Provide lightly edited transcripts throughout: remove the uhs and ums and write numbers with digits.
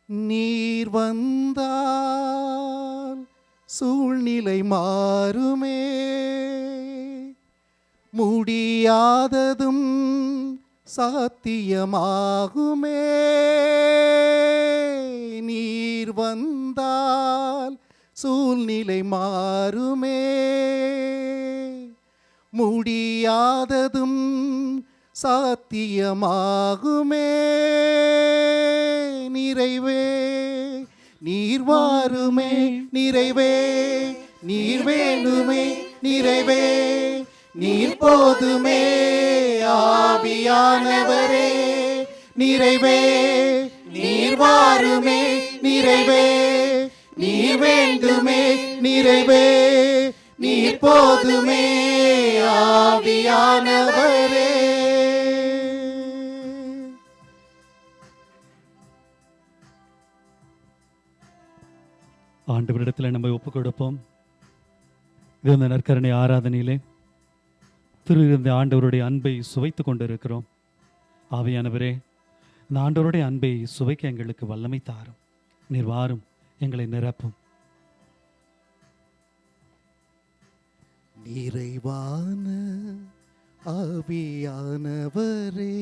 நீர் வந்தால் சூழ்நிலை மாறுமே, முடியாததும் சாத்தியமாகுமே. நீர் வந்தால் சூழ்நிலை மாறுமே, முடியாததும் சாத்தியமாகுமே. நிறைவே நீர் வாருமே, நிறைவே நீர் வேண்டுமே, நிறைவே நீர் போதுமே. ஆவியானவரே நிறைவே நீர் வாருமே, நிறைவே நீர் வேண்டுமே, நிறைவே நீர் போதுமே. ஆவியானவரே ஆண்டவரிடத்தில் நம்ம ஒப்புக் கொடுப்போம். இந்த நற்கரணை ஆராதனையிலே திருவிருந்த ஆண்டவருடைய அன்பை சுவைத்து கொண்டிருக்கிறோம். ஆவியானவரே, இந்த ஆண்டவருடைய அன்பை சுவைக்க எங்களுக்கு வல்லமை தாரும். நீர் வாரும், எங்களை நிரப்பும். நிறைவான ஆவியானவரே,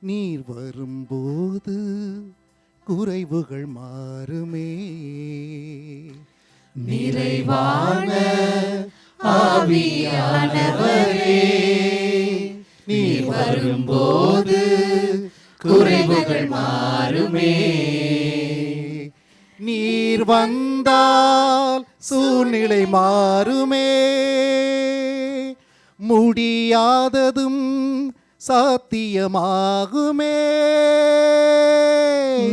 நீர் வரும்போது குறைவுகள் மாறுமே. நிறைவான ஆவியானவரே, நீர் வரும்போது குறைவுகள் மாறுமே. நீர் வந்தால் சூழ்நிலை மாறுமே, முடியாததும் சாத்தியமாகுமே.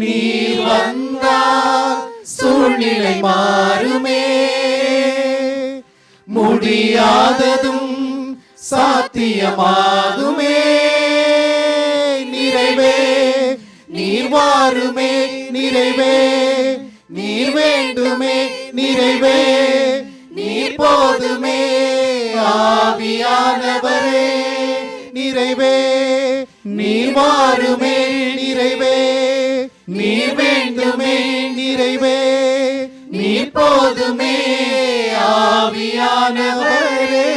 நீர் வந்தால் சூழ்நிலை மாறுமே, முடியாததும் சாத்தியமாகுமே. நிறைவே நீர் வாருமே, நிறைவே நீர் வேண்டுமே, நிறைவே நீர் போதுமே. ஆவியானவரே நிறைவே நீர் வாருமே, நிறைவே நீர் வேண்டுமே, நிறைவே நீர் போதுமே. ஆவியானவரே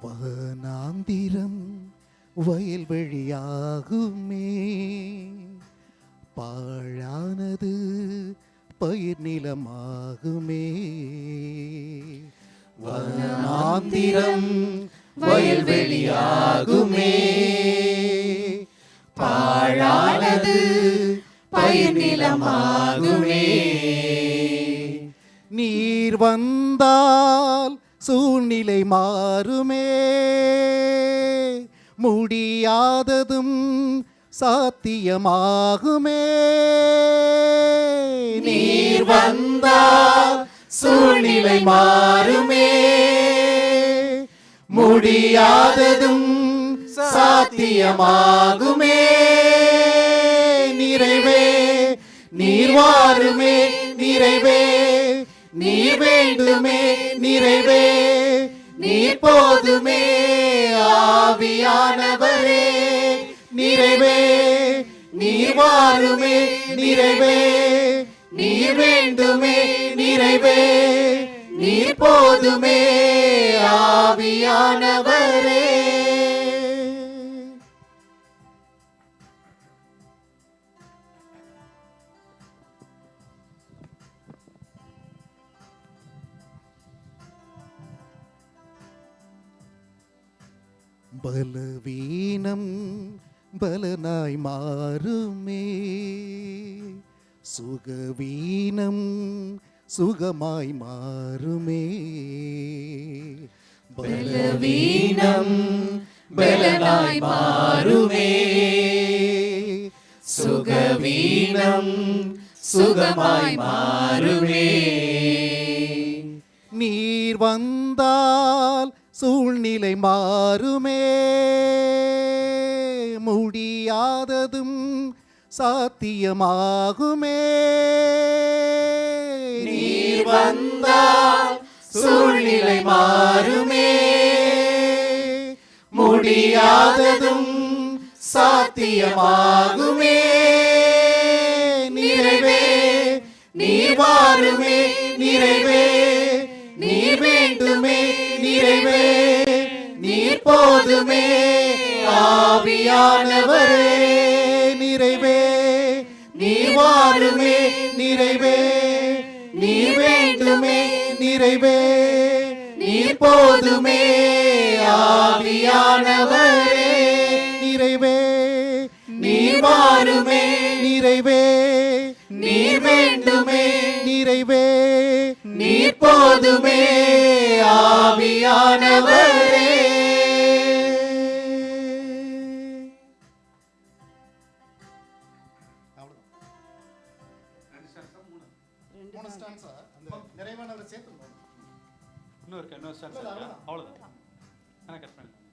வனாந்திரம் வயல்வெளியாகுமே, பாழானது பயிர் நிலமாகுமே. வனாந்திரம் வயல்வெளியாகுமே, பாழானது பயிர் நிலமாகுமே. நீர் வந்தால் சூழ்நிலை மாறுமே, முடியாததும் சாத்தியமாகுமே. நீர் வந்தால் சூழ்நிலை மாறுமே, முடியாததும் சாத்தியமாகுமே. நிறைவே நீர் வாருமே, நிறைவே நீர் வேண்டுமே, நிறைவே நீர் போதுமே. ஆவியானவரே நிறைவே நீர் வாருமே, நிறைவே நீர் வேண்டுமே, நிறைவே நீர் போதுமே. ஆவியானவரே பலவீனம் பலனாய் மாறுமே, சுகவீனம் சுகமாய் மாறுமே. பலவீனம் பலனாய் மாறுமே, சுகவீனம் சுகமாய் மாறுமே. நீர் வந்தால் சூழ்நிலை மாறுமே, முடியாததும் சாத்தியமாகுமே. நீர் வந்தால் சூழ்நிலை மாறுமே. முடியாததும் சாத்தியமாகுமே. நிறைவே நீர் வாருமே. நிறைவே நீர் வேண்டுமே. நிறைவே நீர் போதுமே. ஆவியானவரே நிறைவே நீர் வாருமே. நிறைவே நீர் வேண்டுமே. நிறைவே நீர் போதுமே. ஆவியானவரே நிறைவே நீர் வாருமே. நிறைவே நீர் வேண்டுமே. நிறைவே நீர் போதுமே. ஆவியானவரே இன்னொரு stanza இருக்கு. அவ்வளவுதான். கட் பண்ணலாம்.